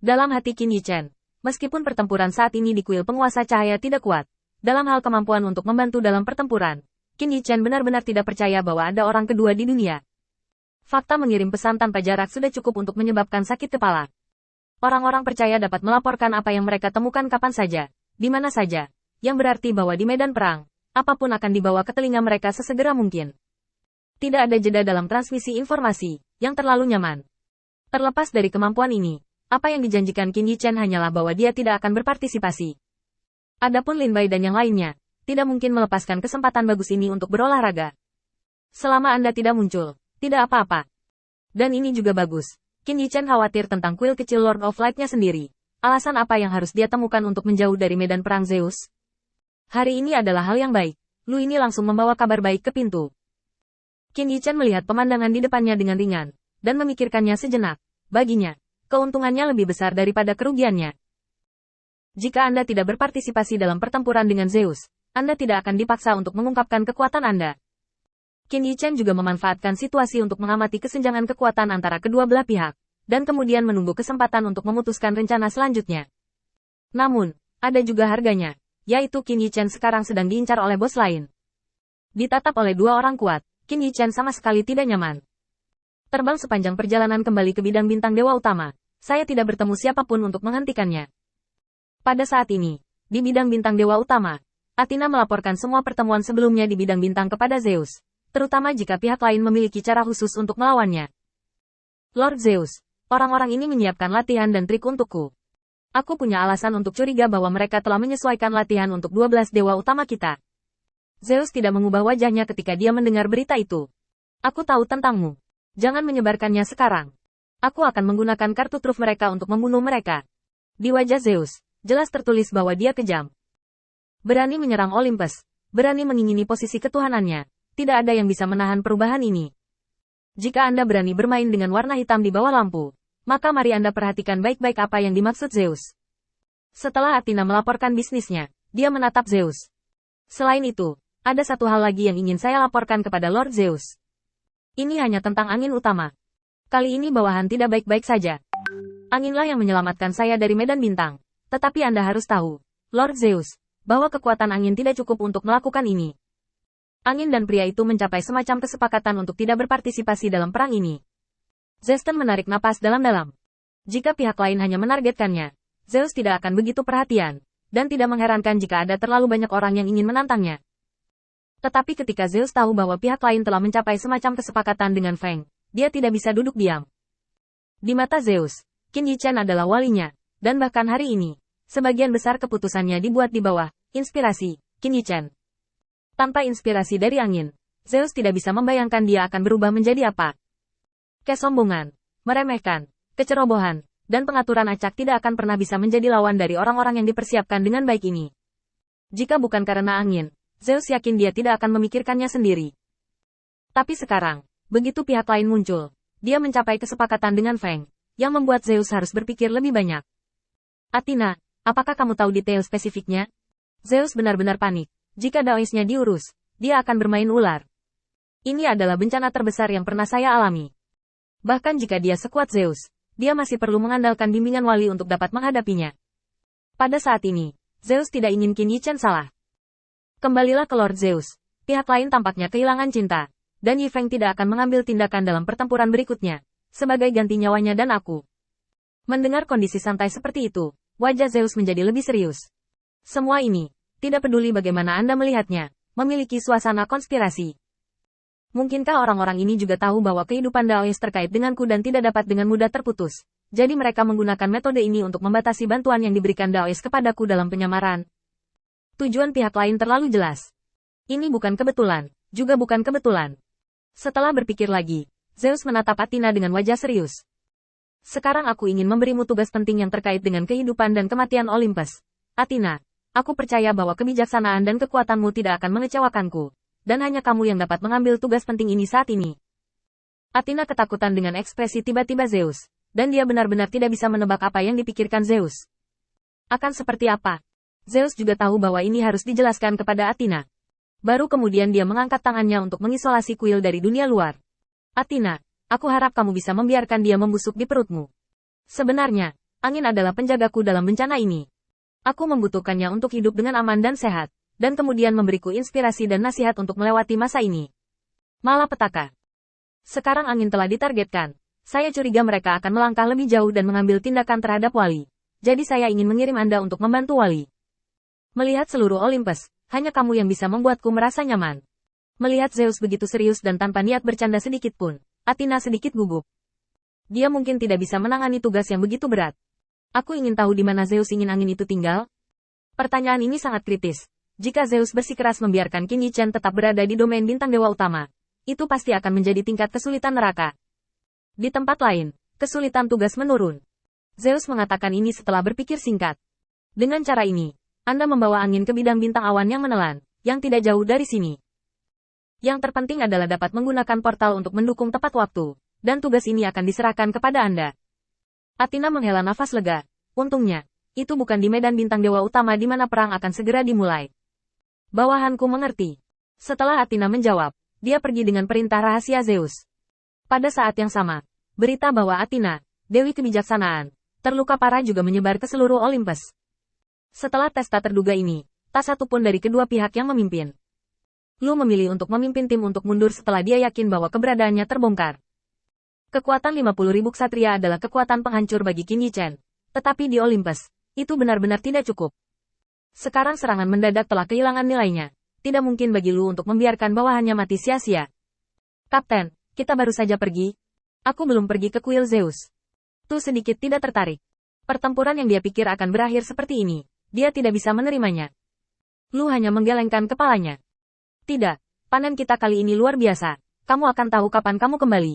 Dalam hati Qin Yichen, meskipun pertempuran saat ini di kuil penguasa cahaya tidak kuat, dalam hal kemampuan untuk membantu dalam pertempuran, Qin Yichen benar-benar tidak percaya bahwa ada orang kedua di dunia. Fakta mengirim pesan tanpa jarak sudah cukup untuk menyebabkan sakit kepala. Orang-orang percaya dapat melaporkan apa yang mereka temukan kapan saja, di mana saja, yang berarti bahwa di medan perang, apapun akan dibawa ke telinga mereka sesegera mungkin. Tidak ada jeda dalam transmisi informasi, yang terlalu nyaman. Terlepas dari kemampuan ini, apa yang dijanjikan Qin Yichen hanyalah bahwa dia tidak akan berpartisipasi. Adapun Lin Bai dan yang lainnya, tidak mungkin melepaskan kesempatan bagus ini untuk berolahraga. Selama Anda tidak muncul, tidak apa-apa. Dan ini juga bagus. Qin Yichen khawatir tentang kuil kecil Lord of Light-nya sendiri. Alasan apa yang harus dia temukan untuk menjauh dari medan perang Zeus? Hari ini adalah hal yang baik. Lu ini langsung membawa kabar baik ke pintu. Qin Yichen melihat pemandangan di depannya dengan ringan, dan memikirkannya sejenak. Baginya, keuntungannya lebih besar daripada kerugiannya. Jika Anda tidak berpartisipasi dalam pertempuran dengan Zeus, Anda tidak akan dipaksa untuk mengungkapkan kekuatan Anda. Qin Yichen juga memanfaatkan situasi untuk mengamati kesenjangan kekuatan antara kedua belah pihak, dan kemudian menunggu kesempatan untuk memutuskan rencana selanjutnya. Namun, ada juga harganya, yaitu Qin Yichen sekarang sedang diincar oleh bos lain. Ditatap oleh dua orang kuat, Qin Yichen sama sekali tidak nyaman. Terbang sepanjang perjalanan kembali ke bidang bintang dewa utama, saya tidak bertemu siapapun untuk menghentikannya. Pada saat ini, di bidang bintang dewa utama, Athena melaporkan semua pertemuan sebelumnya di bidang bintang kepada Zeus, terutama jika pihak lain memiliki cara khusus untuk melawannya. Lord Zeus, orang-orang ini menyiapkan latihan dan trik untukku. Aku punya alasan untuk curiga bahwa mereka telah menyesuaikan latihan untuk 12 dewa utama kita. Zeus tidak mengubah wajahnya ketika dia mendengar berita itu. Aku tahu tentangmu. Jangan menyebarkannya sekarang. Aku akan menggunakan kartu truf mereka untuk membunuh mereka. Di wajah Zeus, jelas tertulis bahwa dia kejam. Berani menyerang Olympus, berani mengingini posisi ketuhanannya. Tidak ada yang bisa menahan perubahan ini. Jika Anda berani bermain dengan warna hitam di bawah lampu, maka mari Anda perhatikan baik-baik apa yang dimaksud Zeus. Setelah Athena melaporkan bisnisnya, dia menatap Zeus. Selain itu, ada satu hal lagi yang ingin saya laporkan kepada Lord Zeus. Ini hanya tentang angin utama. Kali ini bawahan tidak baik-baik saja. Anginlah yang menyelamatkan saya dari medan bintang. Tetapi Anda harus tahu, Lord Zeus, bahwa kekuatan angin tidak cukup untuk melakukan ini. Angin dan pria itu mencapai semacam kesepakatan untuk tidak berpartisipasi dalam perang ini. Zeuston menarik napas dalam-dalam. Jika pihak lain hanya menargetkannya, Zeus tidak akan begitu perhatian, dan tidak mengherankan jika ada terlalu banyak orang yang ingin menantangnya. Tetapi ketika Zeus tahu bahwa pihak lain telah mencapai semacam kesepakatan dengan Feng, dia tidak bisa duduk diam. Di mata Zeus, Qin Yichen adalah walinya, dan bahkan hari ini, sebagian besar keputusannya dibuat di bawah inspirasi Qin Yichen. Tanpa inspirasi dari angin, Zeus tidak bisa membayangkan dia akan berubah menjadi apa. Kesombongan, meremehkan, kecerobohan, dan pengaturan acak tidak akan pernah bisa menjadi lawan dari orang-orang yang dipersiapkan dengan baik ini. Jika bukan karena angin, Zeus yakin dia tidak akan memikirkannya sendiri. Tapi sekarang, begitu pihak lain muncul, dia mencapai kesepakatan dengan Feng, yang membuat Zeus harus berpikir lebih banyak. Athena, apakah kamu tahu detail spesifiknya? Zeus benar-benar panik. Jika Daoisnya diurus, dia akan bermain ular. Ini adalah bencana terbesar yang pernah saya alami. Bahkan jika dia sekuat Zeus, dia masih perlu mengandalkan bimbingan wali untuk dapat menghadapinya. Pada saat ini, Zeus tidak ingin Qin Yichen salah. Kembalilah ke Lord Zeus. Pihak lain tampaknya kehilangan cinta, dan Yi Feng tidak akan mengambil tindakan dalam pertempuran berikutnya, sebagai ganti nyawanya dan aku. Mendengar kondisi santai seperti itu, wajah Zeus menjadi lebih serius. Semua ini, tidak peduli bagaimana Anda melihatnya, memiliki suasana konspirasi. Mungkinkah orang-orang ini juga tahu bahwa kehidupan Daois terkait denganku dan tidak dapat dengan mudah terputus, jadi mereka menggunakan metode ini untuk membatasi bantuan yang diberikan Daois kepadaku dalam penyamaran. Tujuan pihak lain terlalu jelas. Ini bukan kebetulan, juga bukan kebetulan. Setelah berpikir lagi, Zeus menatap Athena dengan wajah serius. Sekarang aku ingin memberimu tugas penting yang terkait dengan kehidupan dan kematian Olympus. Athena, aku percaya bahwa kebijaksanaan dan kekuatanmu tidak akan mengecewakanku, dan hanya kamu yang dapat mengambil tugas penting ini saat ini. Athena ketakutan dengan ekspresi tiba-tiba Zeus, dan dia benar-benar tidak bisa menebak apa yang dipikirkan Zeus. Akan seperti apa? Zeus juga tahu bahwa ini harus dijelaskan kepada Athena. Baru kemudian dia mengangkat tangannya untuk mengisolasi kuil dari dunia luar. Athena, aku harap kamu bisa membiarkan dia membusuk di perutmu. Sebenarnya, angin adalah penjagaku dalam bencana ini. Aku membutuhkannya untuk hidup dengan aman dan sehat, dan kemudian memberiku inspirasi dan nasihat untuk melewati masa ini. Malapetaka. Sekarang angin telah ditargetkan. Saya curiga mereka akan melangkah lebih jauh dan mengambil tindakan terhadap Wali. Jadi saya ingin mengirim Anda untuk membantu Wali. Melihat seluruh Olympus, hanya kamu yang bisa membuatku merasa nyaman. Melihat Zeus begitu serius dan tanpa niat bercanda sedikit pun, Athena sedikit gugup. Dia mungkin tidak bisa menangani tugas yang begitu berat. Aku ingin tahu di mana Zeus ingin angin itu tinggal. Pertanyaan ini sangat kritis. Jika Zeus bersikeras membiarkan Qin Yi Chen tetap berada di domain bintang dewa utama, itu pasti akan menjadi tingkat kesulitan neraka. Di tempat lain, kesulitan tugas menurun. Zeus mengatakan ini setelah berpikir singkat. Dengan cara ini, Anda membawa angin ke bidang bintang awan yang menelan, yang tidak jauh dari sini. Yang terpenting adalah dapat menggunakan portal untuk mendukung tepat waktu, dan tugas ini akan diserahkan kepada Anda. Athena menghela nafas lega. Untungnya, itu bukan di medan bintang dewa utama di mana perang akan segera dimulai. Bawahanku mengerti. Setelah Athena menjawab, dia pergi dengan perintah rahasia Zeus. Pada saat yang sama, berita bahwa Athena, Dewi Kebijaksanaan, terluka parah juga menyebar ke seluruh Olympus. Setelah tes tak terduga ini, tak satu pun dari kedua pihak yang memimpin. Lu memilih untuk memimpin tim untuk mundur setelah dia yakin bahwa keberadaannya terbongkar. Kekuatan 50.000 ksatria adalah kekuatan penghancur bagi Qin Yi Chen. Tetapi di Olympus, itu benar-benar tidak cukup. Sekarang serangan mendadak telah kehilangan nilainya. Tidak mungkin bagi Lu untuk membiarkan bawahannya mati sia-sia. Kapten, kita baru saja pergi. Aku belum pergi ke kuil Zeus. Tu sedikit tidak tertarik. Pertempuran yang dia pikir akan berakhir seperti ini, dia tidak bisa menerimanya. Lu hanya menggelengkan kepalanya. Tidak, panen kita kali ini luar biasa. Kamu akan tahu kapan kamu kembali.